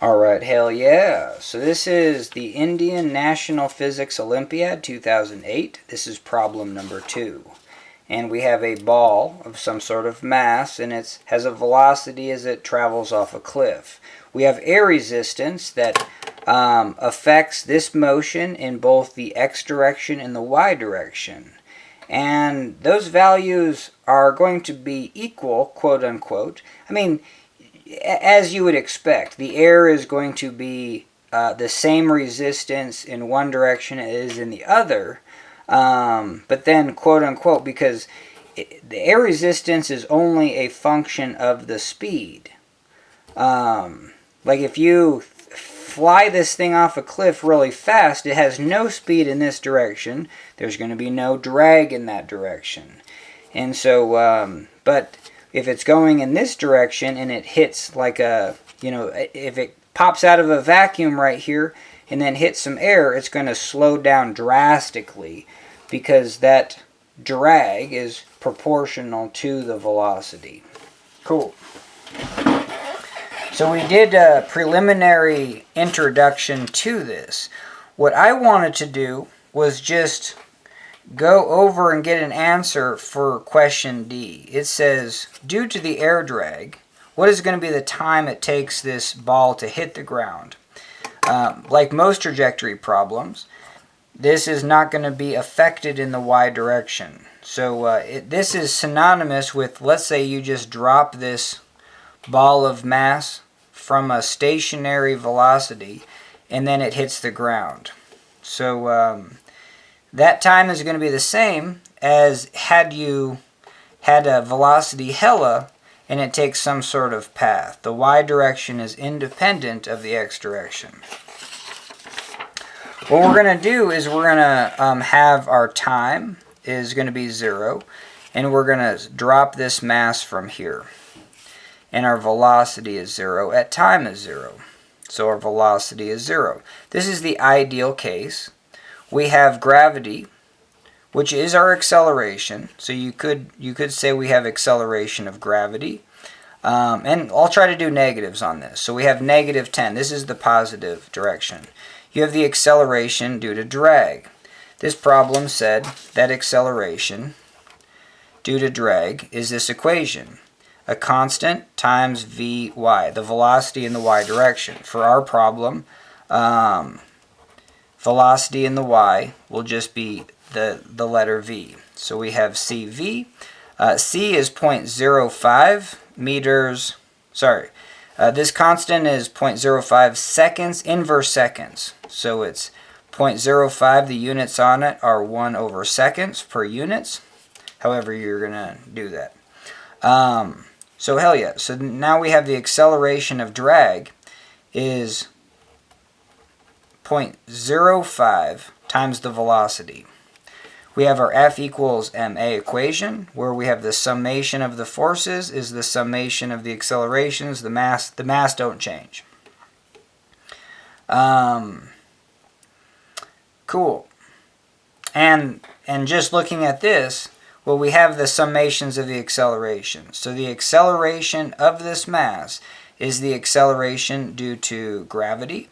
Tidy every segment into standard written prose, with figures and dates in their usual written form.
Alright, hell yeah. So this is the Indian National Physics Olympiad 2008. This is problem number 2. And we have a ball of some sort of mass, and it has a velocity as it travels off a cliff. We have air resistance that affects this motion in both the x direction and the y direction. And those values are going to be equal, quote unquote. I mean, as you would expect, the air is going to be the same resistance in one direction as in the other. But then, quote unquote, because the air resistance is only a function of the speed. Like if you fly this thing off a cliff really fast, it has no speed in this direction. There's going to be no drag in that direction. And so, but if it's going in this direction and it hits like a, if it pops out of a vacuum right here and then hits some air, it's going to slow down drastically because that drag is proportional to the velocity. Cool. So we did a preliminary introduction to this. What I wanted to do was just go over and get an answer for question D. It says, due to the air drag, what is going to be the time it takes this ball to hit the ground? Like most trajectory problems, this is not going to be affected in the y direction. So this is synonymous with, let's say you just drop this ball of mass from a stationary velocity and then it hits the ground. So that time is going to be the same as had you had a velocity hella and it takes some sort of path. The y direction is independent of the x direction. What we're going to do is we're going to have our time is going to be 0, and we're going to drop this mass from here. And our velocity is 0 at time is 0. So our velocity is 0. This is the ideal case. We have gravity, which is our acceleration. So you could say we have acceleration of gravity. And I'll try to do negatives on this. So we have negative 10. This is the positive direction. You have the acceleration due to drag. This problem said that acceleration due to drag is this equation. A constant times Vy, the velocity in the y direction. For our problem, velocity in the y will just be the letter V. So we have CV. C is 0.05 meters, this constant is 0.05 seconds, inverse seconds. So it's 0.05, the units on it are 1 over seconds per units. However you're going to do that. So hell yeah. So now we have the acceleration of drag is 0.05 times the velocity. We have our F equals ma equation, where we have the summation of the forces is the summation of the accelerations. The mass don't change. Cool. And just looking at this, well, we have the summations of the accelerations. So the acceleration of this mass is the acceleration due to gravity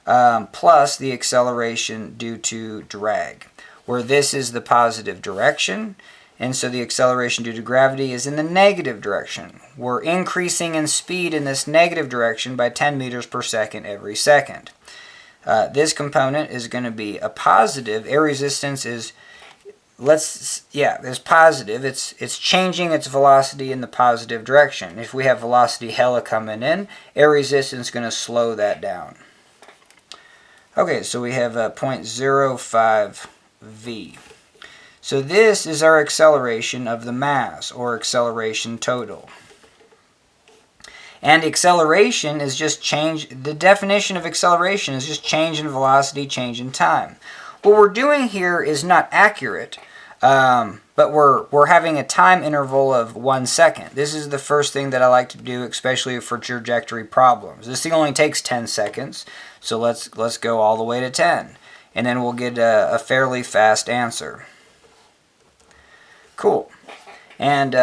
plus the acceleration due to drag, where this is the positive direction, and so the acceleration due to gravity is in the negative direction. We're increasing in speed in this negative direction by 10 meters per second every second. This component is going to be a positive. Air resistance is, is positive. It's changing its velocity in the positive direction. If we have velocity hella coming in, air resistance is going to slow that down. Okay, so we have 0.05 V. So this is our acceleration of the mass, or acceleration total. And acceleration is just change, the definition of acceleration is just change in velocity, change in time. What we're doing here is not accurate, but we're having a time interval of 1 second. This is the first thing that I like to do, especially for trajectory problems. This thing only takes 10 seconds, so let's go all the way to 10. And then we'll get a fairly fast answer. Cool. And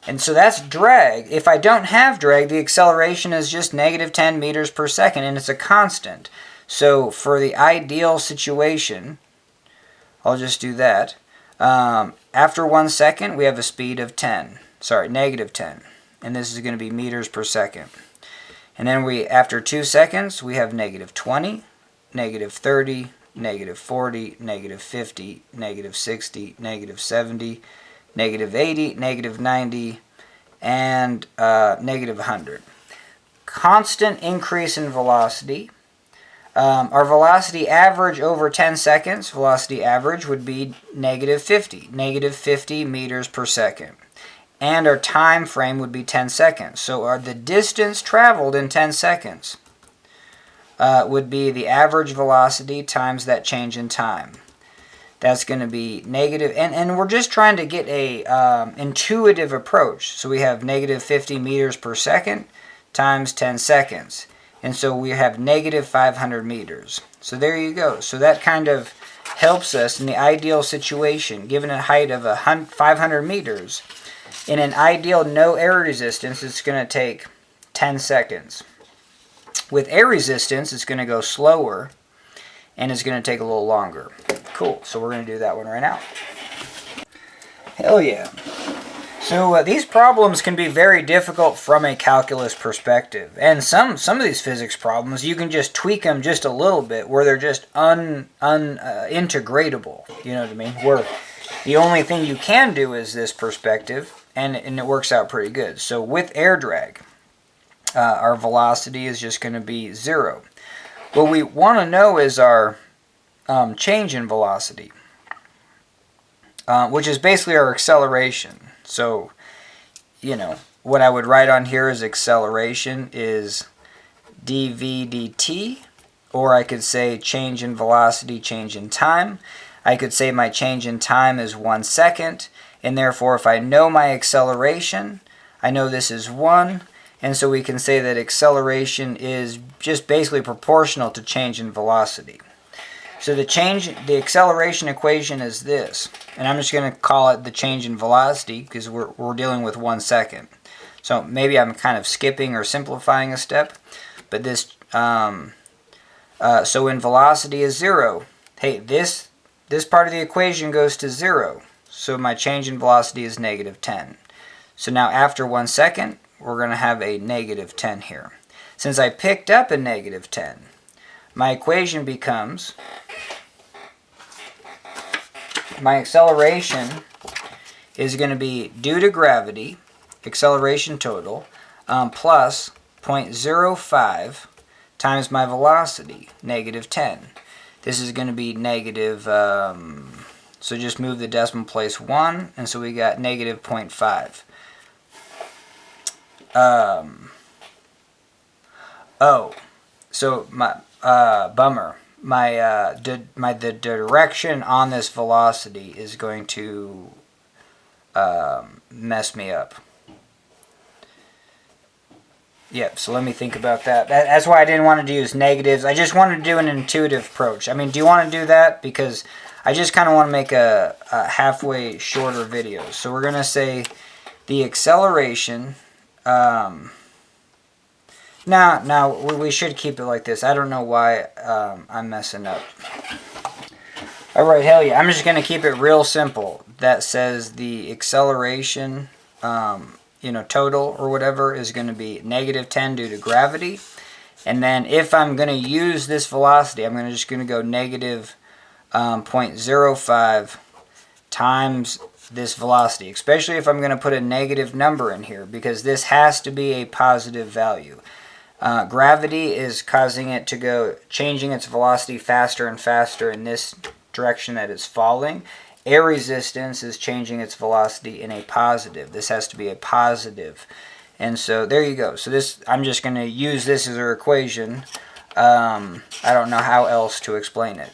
And so that's drag. If I don't have drag, the acceleration is just negative 10 meters per second, and it's a constant. So for the ideal situation, I'll just do that. After 1 second, we have a speed of negative 10. And this is going to be meters per second. And then after 2 seconds, we have negative 20, negative 30, negative 40, negative 50, negative 60, negative 70, negative 80, negative 90, and negative 100. Constant increase in velocity. Our velocity average over 10 seconds, velocity average would be negative 50 meters per second. And our time frame would be 10 seconds. So the distance traveled in 10 seconds would be the average velocity times that change in time. That's going to be negative, and we're just trying to get a intuitive approach. So we have negative 50 meters per second times 10 seconds. And so we have negative 500 meters. So there you go. So that kind of helps us in the ideal situation. Given a height of 500 meters, in an ideal no air resistance, it's going to take 10 seconds. With air resistance, it's going to go slower, and it's going to take a little longer. Cool. So we're going to do that one right now. Hell yeah. So these problems can be very difficult from a calculus perspective. And some of these physics problems, you can just tweak them just a little bit where they're just integratable. You know what I mean? Where the only thing you can do is this perspective, and it works out pretty good. So with air drag, our velocity is just going to be 0. What we want to know is our change in velocity, which is basically our acceleration. So, you know, what I would write on here is acceleration is dv dt, or I could say change in velocity, change in time. I could say my change in time is 1 second, and therefore if I know my acceleration, I know this is 1, and so we can say that acceleration is just basically proportional to change in velocity. So the acceleration equation is this, and I'm just going to call it the change in velocity because we're dealing with 1 second. So maybe I'm kind of skipping or simplifying a step, but this so when velocity is 0, hey, this part of the equation goes to 0, so my change in velocity is negative 10. So now after 1 second, we're going to have a negative 10 here. Since I picked up a negative 10, my equation becomes my acceleration is going to be due to gravity, acceleration total, plus 0.05 times my velocity, negative 10. This is going to be negative, so just move the decimal place 1, and so we got negative 0.5. So my bummer. The direction on this velocity is going to mess me up. Yep, so let me think about that. That's why I didn't want to use negatives. I just wanted to do an intuitive approach. I mean, do you want to do that? Because I just kind of want to make a halfway shorter video. So we're going to say the acceleration... No, we should keep it like this. I don't know why I'm messing up. Alright, hell yeah. I'm just going to keep it real simple. That says the acceleration, total or whatever is going to be negative 10 due to gravity. And then if I'm going to use this velocity, I'm just going to go negative 0.05 times this velocity, especially if I'm going to put a negative number in here, because this has to be a positive value. Gravity is causing it to go, changing its velocity faster and faster in this direction that it's falling. Air resistance is changing its velocity in a positive. This has to be a positive. And so there you go. So this, I'm just going to use this as our equation. I don't know how else to explain it.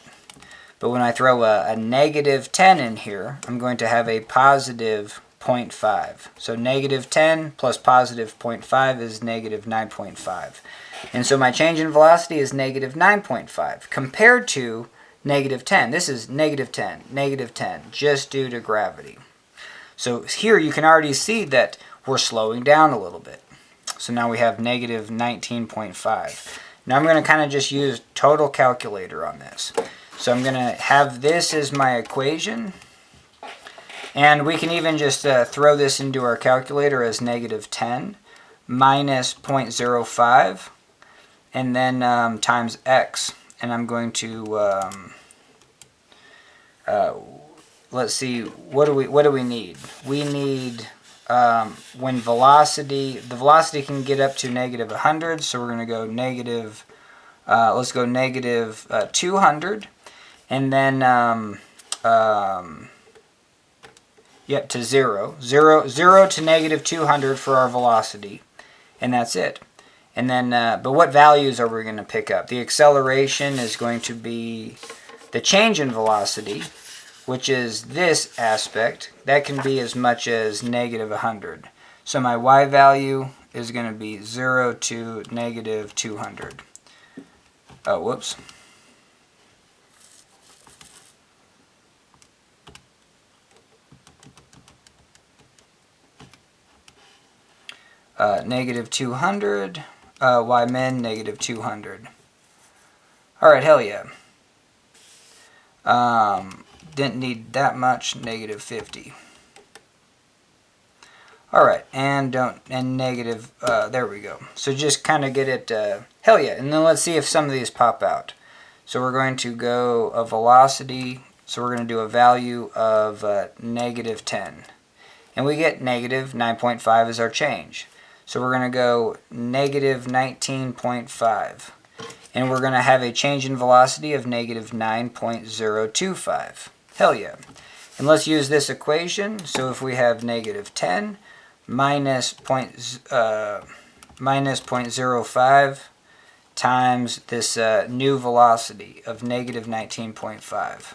But when I throw a negative 10 in here, I'm going to have a positive 0.5. So negative 10 plus positive 0.5 is negative 9.5. And so my change in velocity is negative 9.5 compared to negative 10. This is negative 10, just due to gravity. So here you can already see that we're slowing down a little bit. So now we have negative 19.5. Now I'm going to kind of just use total calculator on this. So I'm going to have this as my equation. And we can even just throw this into our calculator as negative 10 minus 0.05 and then times x. And I'm going to, let's see, what do we need? We need, when the velocity can get up to negative 100, so we're going to go negative, let's go negative 200. And then, yep, to 0. 0 to negative 200 for our velocity. And that's it. And then, but what values are we going to pick up? The acceleration is going to be the change in velocity, which is this aspect. That can be as much as negative 100. So my y value is going to be 0 to negative 200. Oh, whoops. Negative 200, y min negative 200. Alright, hell yeah. Didn't need that much, negative 50. Alright, and negative, there we go. So just kind of get it, hell yeah. And then let's see if some of these pop out. So we're going to go a velocity, so we're going to do a value of negative 10. And we get negative 9.5 as our change. So we're going to go negative 19.5. And we're going to have a change in velocity of negative 9.025. Hell yeah. And let's use this equation. So if we have negative 10 minus 0.05 times this new velocity of negative 19.5.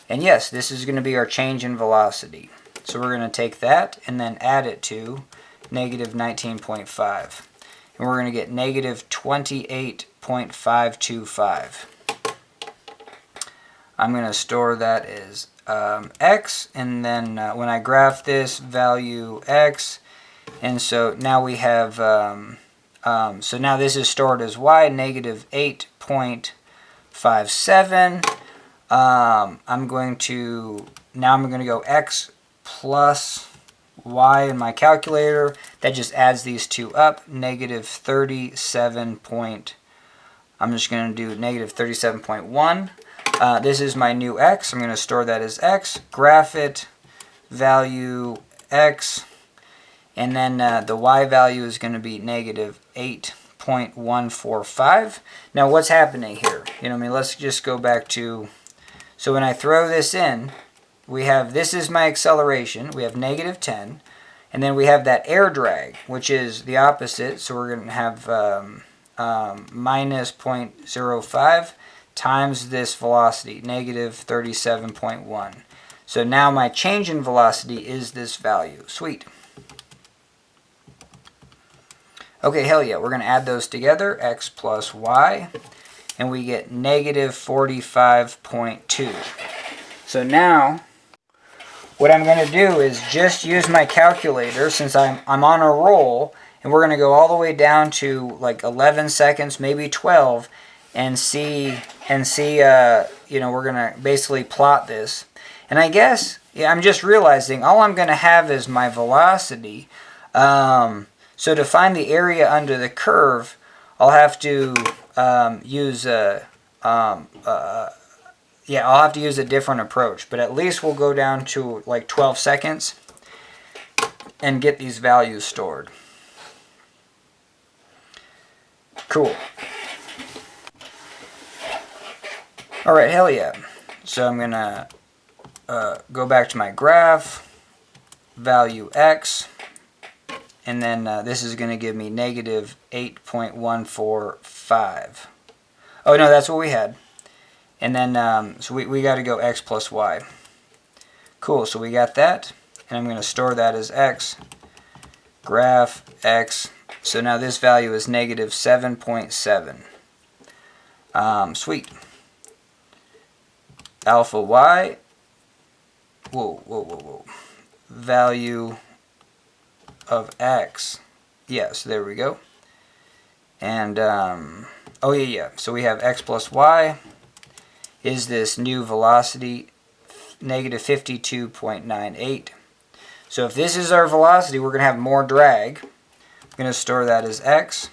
And yes, this is going to be our change in velocity. So we're going to take that and then add it to negative 19.5. And we're going to get negative 28.525. I'm going to store that as x, and then when I graph this, value x, and so now we have, so now this is stored as y, negative 8.57. I'm going to go x plus y in my calculator. That just adds these two up. Negative 37. I'm just going to do negative 37.1. This is my new x. I'm going to store that as x. Graph it. Value x. And then the y value is going to be negative 8.145. Now what's happening here? Let's just go back to... So when I throw this in, we have, this is my acceleration, we have negative 10, and then we have that air drag, which is the opposite, so we're going to have minus 0.05 times this velocity, negative 37.1. So now my change in velocity is this value. Sweet. Okay, hell yeah, we're going to add those together, x plus y, and we get negative 45.2. So now, what I'm going to do is just use my calculator since I'm on a roll, and we're going to go all the way down to like 11 seconds, maybe 12, and see, we're going to basically plot this. And I guess, yeah, I'm just realizing all I'm going to have is my velocity. So to find the area under the curve, I'll have to use I'll have to use a different approach, but at least we'll go down to like 12 seconds and get these values stored. Cool. Alright, hell yeah. So I'm going to go back to my graph, value x, and then this is going to give me negative 8.145. Oh no, that's what we had. And then, so we got to go x plus y. Cool, so we got that. And I'm going to store that as x. Graph x. So now this value is negative 7.7. Sweet. Alpha y. Whoa. Value of x. Yes, there we go. And, oh yeah. So we have x plus y is this new velocity, negative 52.98. So if this is our velocity, we're going to have more drag. I'm going to store that as x.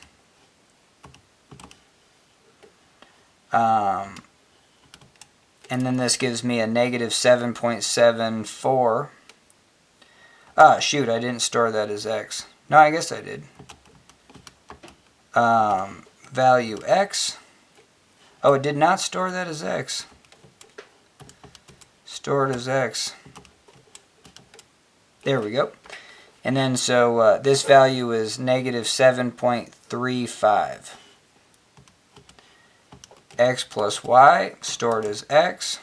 And then this gives me a negative 7.74. Ah, shoot, I didn't store that as x. No, I guess I did. Value x. Oh, it did not store that as x. Store it as x. There we go. And then so this value is negative 7.35. X plus y, stored as x.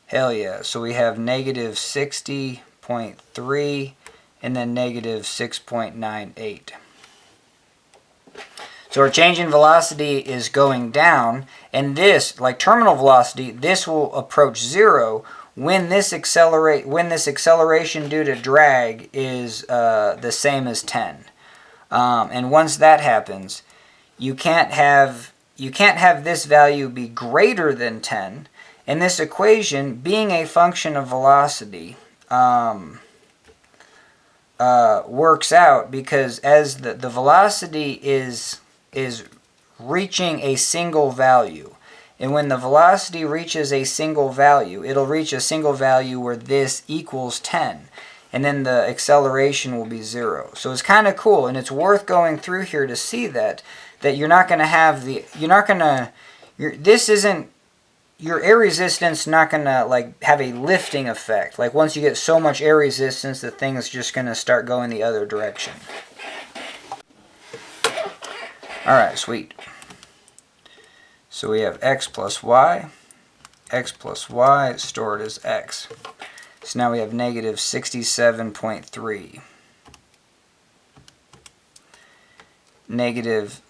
Hell yeah. So we have negative 60.3 and then negative 6.98. So our change in velocity is going down, and this, like terminal velocity, this will approach 0 when this acceleration due to drag is the same as 10. And once that happens, you can't have this value be greater than 10. And this equation, being a function of velocity, works out because as the velocity is reaching a single value. And when the velocity reaches a single value, it'll reach a single value where this equals 10. And then the acceleration will be 0. So it's kind of cool, and it's worth going through here to see that you're not going to have your air resistance not going to like have a lifting effect. Like once you get so much air resistance, the thing is just going to start going the other direction. Alright, sweet. So we have x plus y stored as x. So now we have negative 67.3. Negative,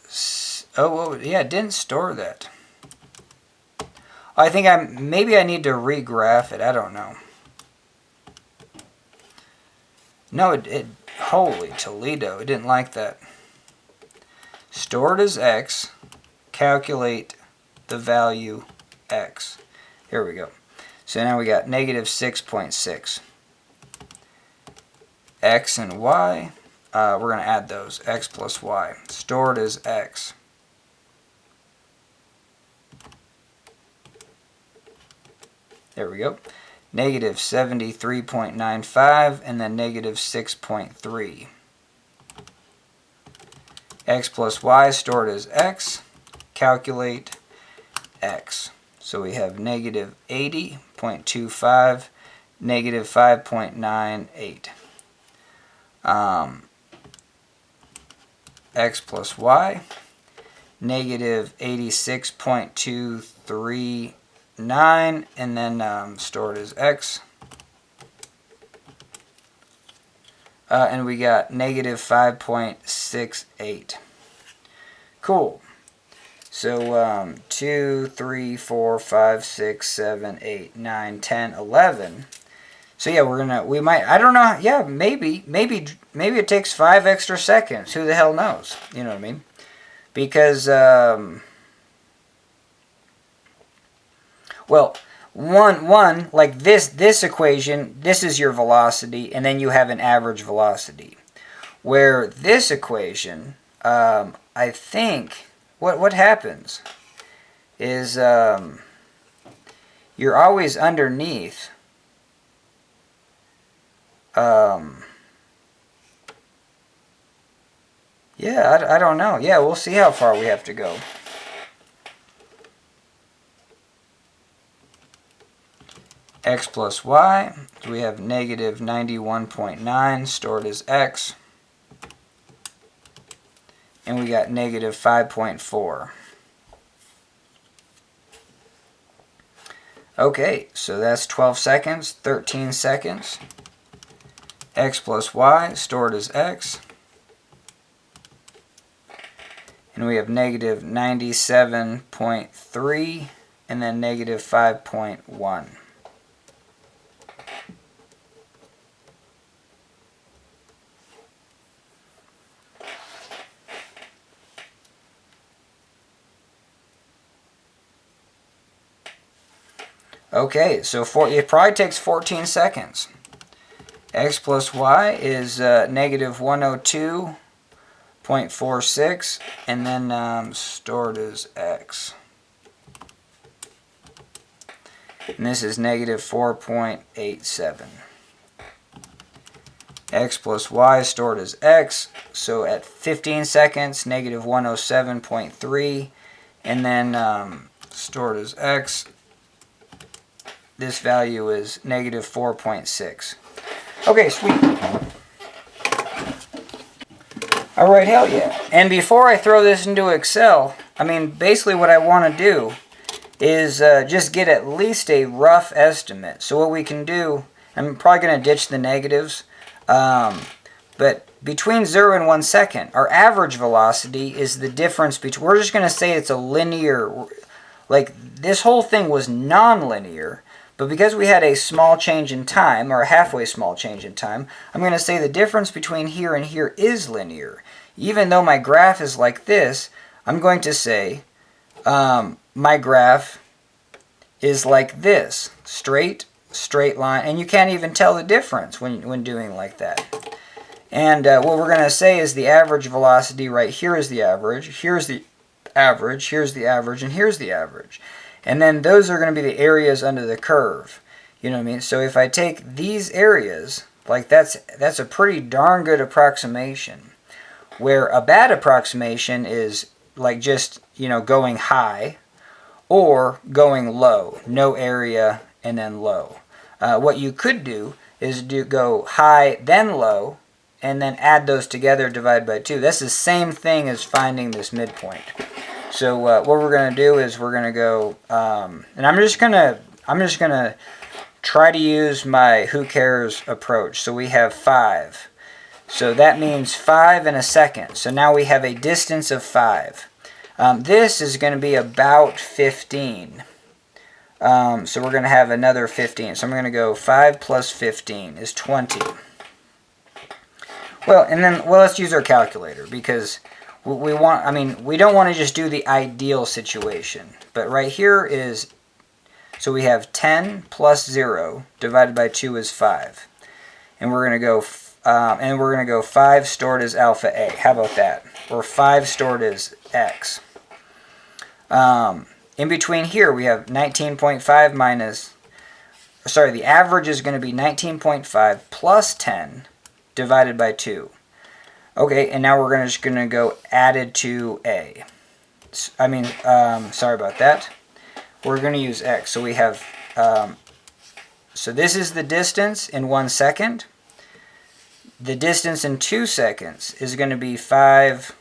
oh, yeah, it didn't store that. I think maybe I need to regraph it, I don't know. No, holy Toledo, it didn't like that. Stored as x, calculate the value x. Here we go. So now we got negative 6.6. X and y, we're going to add those, x plus y. Stored as x. There we go. Negative 73.95 and then negative 6.3. X plus y stored as x. Calculate x. So we have negative 80.25, negative 5.98. X plus y, negative 86.239, and then stored as x. And we got negative 5.68. Cool. So 2, 3, 4, 5, 6, 7, 8, 9, 10, 11. So yeah, we might, I don't know, yeah, maybe it takes 5 extra seconds. Who the hell knows? You know what I mean? Because, well, one like this equation, this is your velocity, and then you have an average velocity. Where this equation, I think, what happens is you're always underneath. Yeah, I don't know. Yeah, we'll see how far we have to go. X plus y, so we have negative 91.9 stored as x. And we got negative 5.4. Okay, so that's 12 seconds, 13 seconds. X plus y stored as x. And we have negative 97.3 and then negative 5.1. Okay, so it probably takes 14 seconds. X plus y is negative 102.46, and then stored as x. And this is negative 4.87. X plus y stored as x, so at 15 seconds, negative 107.3, and then stored as x, this value is negative 4.6. Okay, sweet. Alright, hell yeah. And before I throw this into Excel, I mean, basically what I want to do is just get at least a rough estimate. So what we can do, I'm probably going to ditch the negatives, but between 0 and 1 second, our average velocity is the difference between, we're just going to say it's a linear, like this whole thing was non-linear, but because we had a small change in time, or a halfway small change in time, I'm going to say the difference between here and here is linear. Even though my graph is like this, I'm going to say my graph is like this, straight line, and you can't even tell the difference when doing like that. And what we're going to say is the average velocity right here is the average, here's the average, here's the average, and here's the average. And then those are going to be the areas under the curve. You know what I mean? So if I take these areas, like that's a pretty darn good approximation. Where a bad approximation is like just, you know, going high or going low. No area and then low. What you could do is go high then low and then add those together, divide by 2. That's the same thing as finding this midpoint. So what we're going to do is we're going to go, and I'm just going to try to use my who cares approach. So we have 5. So that means 5 in a second. So now we have a distance of 5. This is going to be about 15. So we're going to have another 15. So I'm going to go 5 plus 15 is 20. Well, and then let's use our calculator because we don't want to just do the ideal situation. But right here is, so we have 10 plus 0 divided by 2 is 5. And we're going to go 5 stored as alpha A. How about that? Or 5 stored as x. In between here we have 19.5 minus, sorry, the average is going to be 19.5 plus 10 divided by 2. Okay, and now we're just going to go added to A. Sorry about that. We're going to use x. So we have, so this is the distance in 1 second. The distance in 2 seconds is going to be 5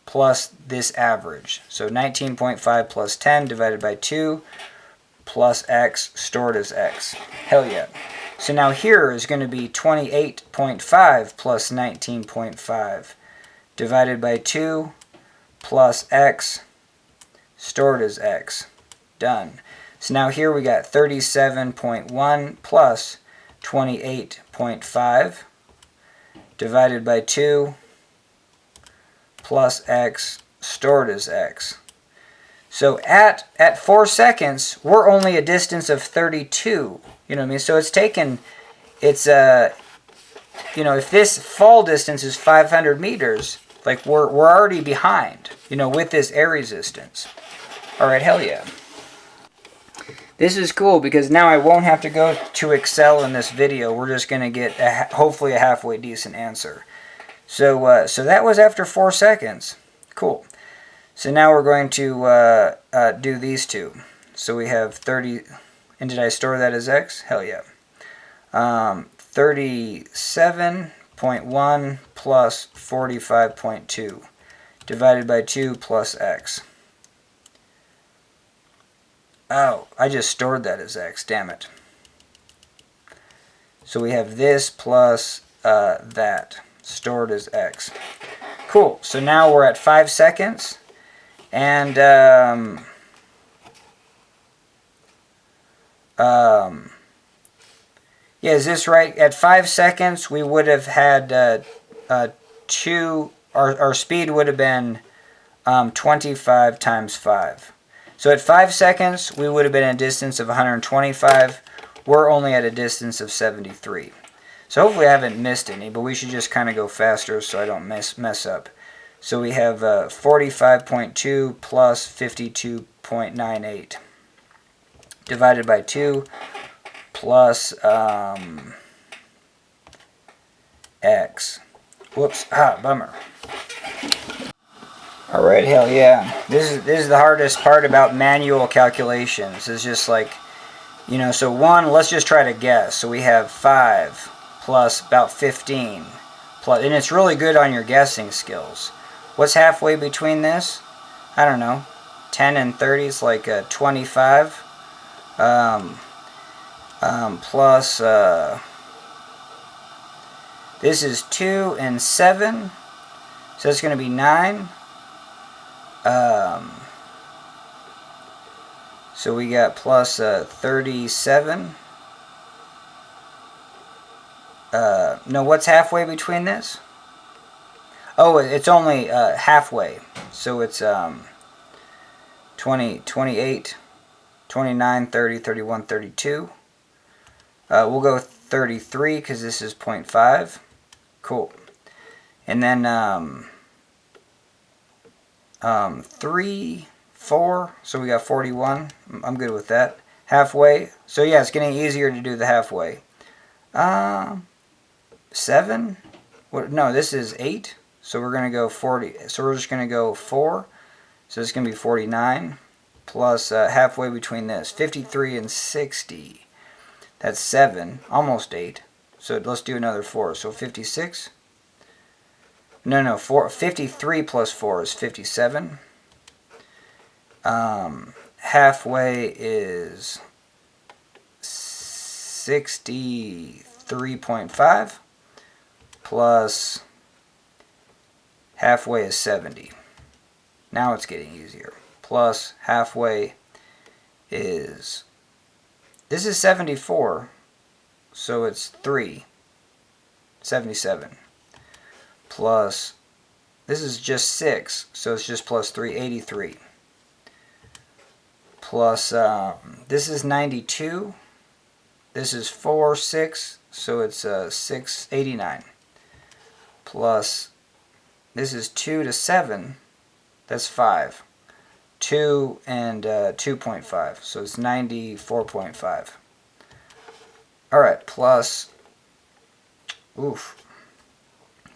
plus this average. So 19.5 plus 10 divided by 2 plus x stored as x. Hell yeah. So now here is going to be 28.5 plus 19.5 divided by 2 plus x stored as x. Done. So now here we got 37.1 plus 28.5 divided by 2 plus x stored as x. So at 4 seconds, we're only a distance of 32. You know what I mean? So it's taken, if this fall distance is 500 meters, like we're already behind, with this air resistance. All right, hell yeah. This is cool because now I won't have to go to Excel in this video. We're just going to get hopefully a halfway decent answer. So that was after 4 seconds. Cool. So now we're going to do these two. So we have 30, and did I store that as x? Hell yeah. 37.1 plus 45.2 divided by 2 plus x. Oh, I just stored that as x, damn it. So we have this plus that, stored as x. Cool, so now we're at 5 seconds, and yeah, is this right? At 5 seconds, we would have had our speed would have been 25 times 5. So at 5 seconds, we would have been at a distance of 125. We're only at a distance of 73. So hopefully I haven't missed any, but we should just kind of go faster so I don't mess up. So we have 45.2 plus 52.98 divided by 2 plus x. Whoops, bummer. Alright, hell yeah. This is the hardest part about manual calculations. It's just like, you know, so 1, let's just try to guess. So we have 5 plus about 15. Plus, and it's really good on your guessing skills. What's halfway between this? I don't know. 10 and 30 is like 25. Plus, this is 2 and 7. So it's going to be 9. So we got plus 37. No, what's halfway between this? Oh, it's only halfway. So it's 20, 28, 29, 30, 31, 32. We'll go 33 because this is 0.5. Cool. And then 3, 4. So we got 41. I'm good with that. Halfway. So yeah, it's getting easier to do the halfway. 7. What? No, this is 8. So we're going to go 40. So we're just going to go 4. So it's going to be 49. Plus halfway between this. 53 and 60. That's 7. Almost 8. So let's do another 4. So 56. No, 53 plus 4 is 57. Halfway is 63.5 plus halfway is 70. Now it's getting easier. Plus halfway is, this is 74, so it's 3, 77. Plus, this is just 6, so it's just plus 3, 83. Plus, this is 92. This is 4, 6, so it's 6, 89. Plus, this is 2 to 7, that's 5. 2 and 2.5, so it's 94.5. Alright, plus,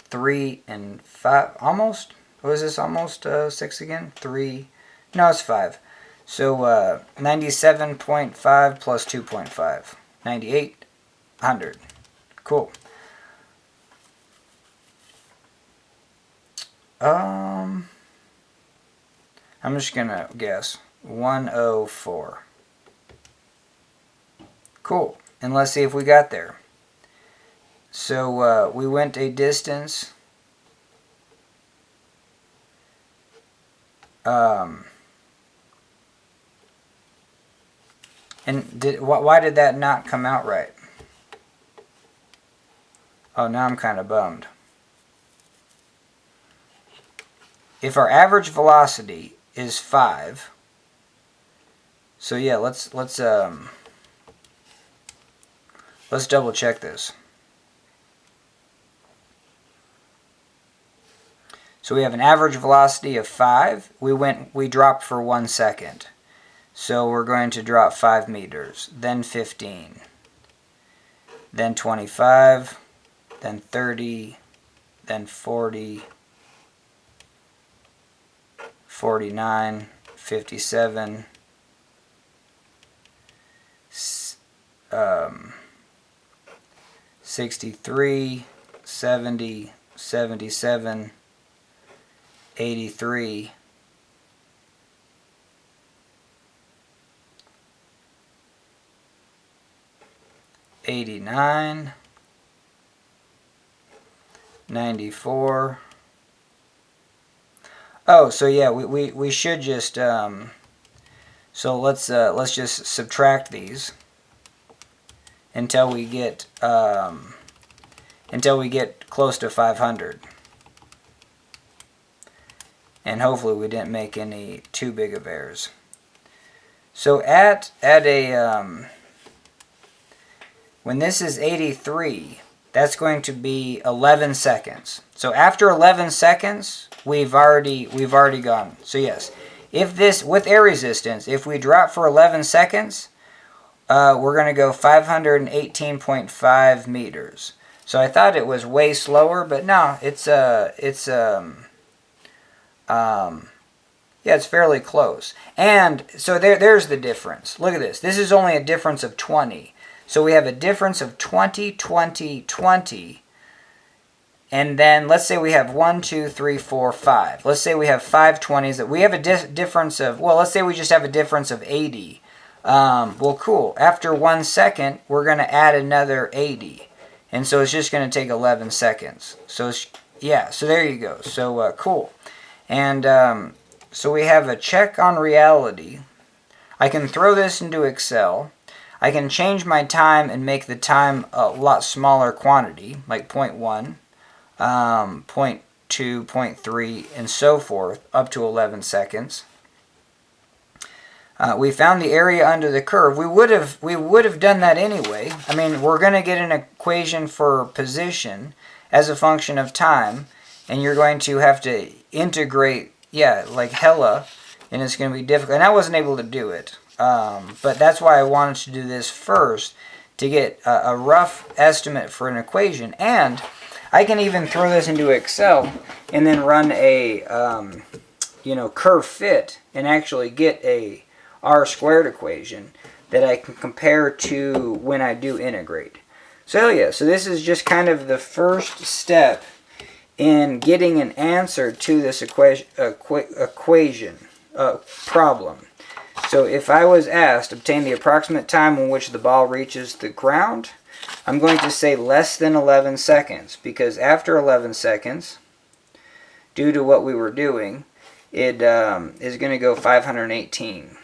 3 and 5, almost? What is this, almost 6 again? 3, no, it's 5. So 97.5 plus 2.5. 98, 100. Cool. I'm just gonna guess 104. Cool. And let's see if we got there. So we went a distance and why did that not come out right? Oh, now I'm kind of bummed. If our average velocity is 5, so yeah, let's double check this. So we have an average velocity of 5. We dropped for 1 second. So we're going to drop 5 meters, then 15, then 25, then 30, then 40, 49, 57, 63, 70, 77, 83, 89, 94. Oh, so yeah, we should just so let's just subtract these until we get close to 500. And hopefully we didn't make any too big of errors. So at a when this is 83, that's going to be 11 seconds. So after 11 seconds, we've already gone. So yes, if this, with air resistance, if we drop for 11 seconds, we're going to go 518.5 meters. So I thought it was way slower, but no, yeah, it's fairly close. And so there's the difference. Look at this. This is only a difference of 20. So we have a difference of 20, 20, 20. And then let's say we have 1, 2, 3, 4, 5. Let's say we have 5 20s. That we have a difference of, well, let's say we just have a difference of 80. Well, cool. After 1 second, we're going to add another 80. And so it's just going to take 11 seconds. So, yeah, so there you go. So, cool. And so we have a check on reality. I can throw this into Excel. I can change my time and make the time a lot smaller quantity, like 0.1, 0.2, 0.3, and so forth, up to 11 seconds. We found the area under the curve. We would have done that anyway. I mean, we're going to get an equation for position as a function of time, and you're going to have to integrate, yeah, like hella, and it's going to be difficult. And I wasn't able to do it, but that's why I wanted to do this first, to get a rough estimate for an equation. And I can even throw this into Excel and then run a curve fit and actually get a r squared equation that I can compare to when I do integrate. So yeah, so this is just kind of the first step in getting an answer to this problem. So if I was asked, obtain the approximate time in which the ball reaches the ground, I'm going to say less than 11 seconds, because after 11 seconds, due to what we were doing, it is going to go 518.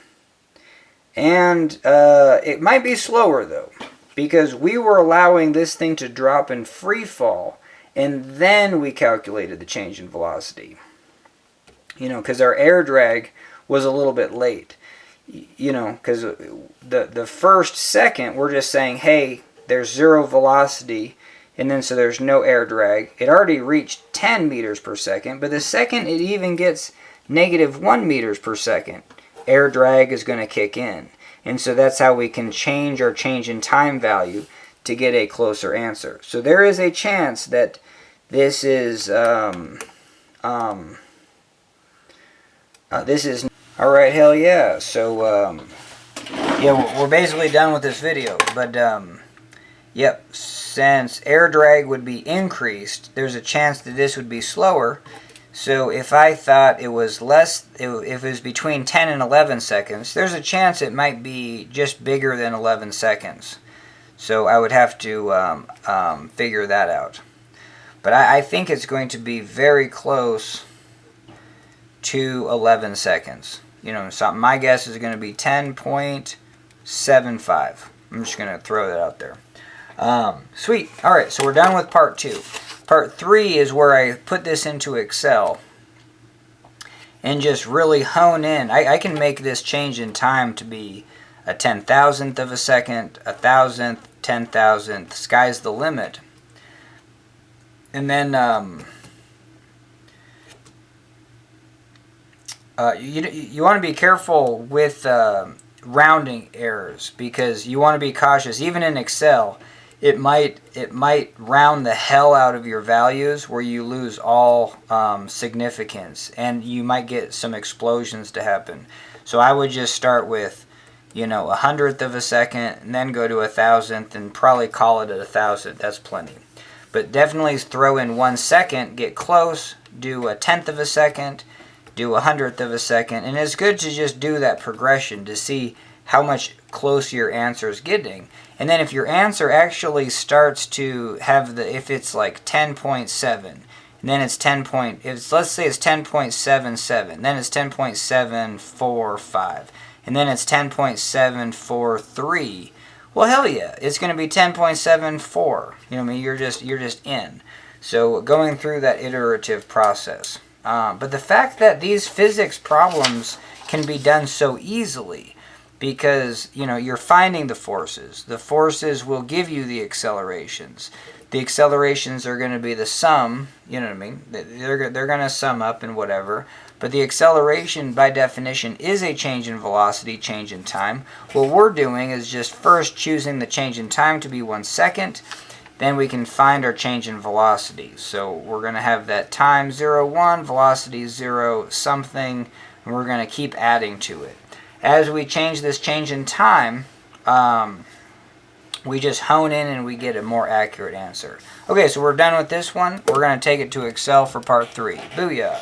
And it might be slower though, because we were allowing this thing to drop in free fall, and then we calculated the change in velocity. Because our air drag was a little bit late. Because the first second we're just saying, hey, there's 0 velocity, and then so there's no air drag. It already reached 10 meters per second, but the second it even gets -1 meters per second, air drag is going to kick in. And so that's how we can change our change in time value to get a closer answer. So there is a chance that this is all right, hell yeah. So yeah, we're basically done with this video, but yep, since air drag would be increased, there's a chance that this would be slower. So if I thought it was less, if it was between 10 and 11 seconds, there's a chance it might be just bigger than 11 seconds. So I would have to figure that out. But I think it's going to be very close to 11 seconds. So my guess is going to be 10.75. I'm just going to throw that out there. Sweet. All right, so we're done with part 2. Part 3 is where I put this into Excel and just really hone in. I can make this change in time to be a 10,000th of a second, 1,000th, 10,000th. Sky's the limit. And then you want to be careful with rounding errors, because you want to be cautious. Even in Excel, it might round the hell out of your values where you lose all significance, and you might get some explosions to happen. So I would just start with 100th of a second, and then go to 1,000th, and probably call it at 1,000. That's plenty. But definitely throw in 1 second, get close, do a 1/10 of a second, do a 100th of a second, and it's good to just do that progression to see how much closer your answer is getting. And then if your answer actually starts to have if it's like 10.7, and then it's let's say it's 10.77, then it's 10.745, and then it's 10.743. Well, hell yeah, it's going to be 10.74. You're just in. So going through that iterative process. But the fact that these physics problems can be done so easily, because, you know, you're finding the forces. The forces will give you the accelerations. The accelerations are going to be the sum, you know what I mean? They're going to sum up and whatever. But the acceleration, by definition, is a change in velocity, change in time. What we're doing is just first choosing the change in time to be 1 second. Then we can find our change in velocity. So we're going to have that time 0, 1, velocity 0, something, and we're going to keep adding to it. As we change this change in time, we just hone in and we get a more accurate answer. Okay, so we're done with this one. We're going to take it to Excel for part 3. Booyah!